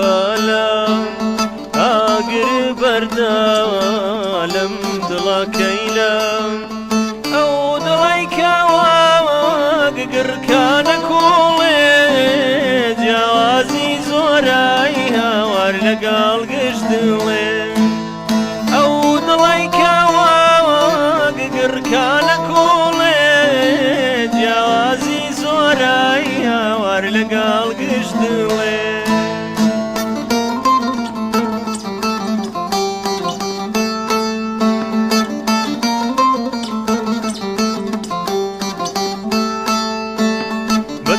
بەپەلە ئاگر بەردە لەم دڵەکەیلە ئەو دڵی کەوا گگڕکانە کوڵێ جیاوازی زۆرایی هاوار لەگەڵ گشت دڵێ ئەو دڵی کەوا گگڕکانە کوڵێ جیاوازی زۆرایی هاوار لەگەڵ گشت دڵێ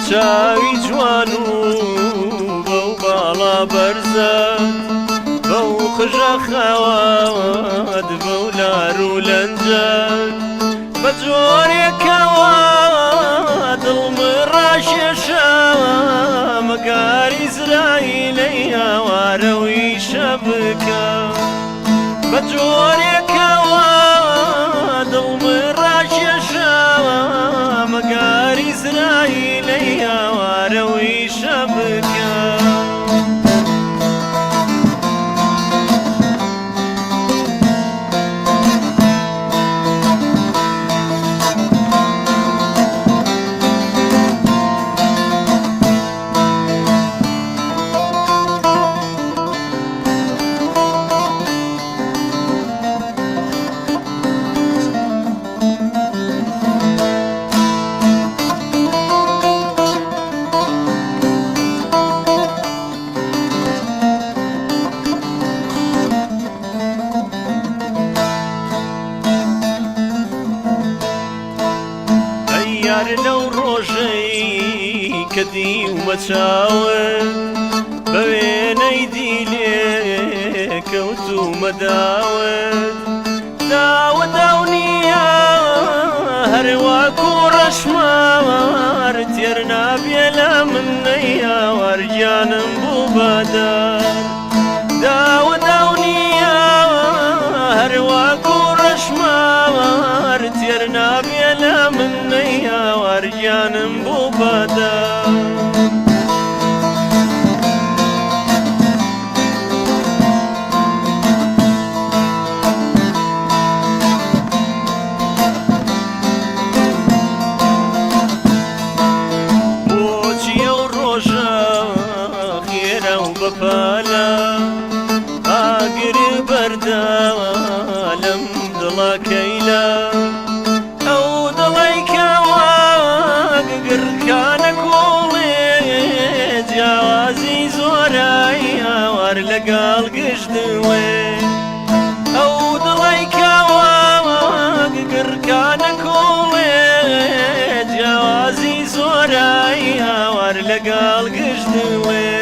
چاوی جوان و بەو باڵا بەرزە بەو قژە خەوات بەو لار و لەنجەت بە جۆرێکەوە دڵم ڕاشێشە مەگاری ئیزراییلەی هاوارەوەی شە بکە بە جۆرێکەوە دڵم ڕاشێشە مەگاری ئیزراییلەی هاوارەوەی شە بکە یار لەو ڕۆژەی کە دیومە چاوت بە وێنەی دیلێ کەوتومە داوت داوە داو نییە هەرواکو ڕەشمار تێر نابێ لە من نەی هاوار گیانم بوو بەدار داوە داو نییە هەرواکو ڕەشمار تێر نابێ لە من نەی هاوار گیانم بوو بەدار بەپەلە ئاگر بەردە لەم دڵەکەیلە ئەو دڵی کەوا گگڕکانە کوڵێ جیاوازی زۆرایی هاوار لەگەڵ گشت دڵێ ئەو دڵی کەوا گگڕکانە کوڵێ جیاوازی زۆرایی هاوار لەگەڵ گشت دڵێ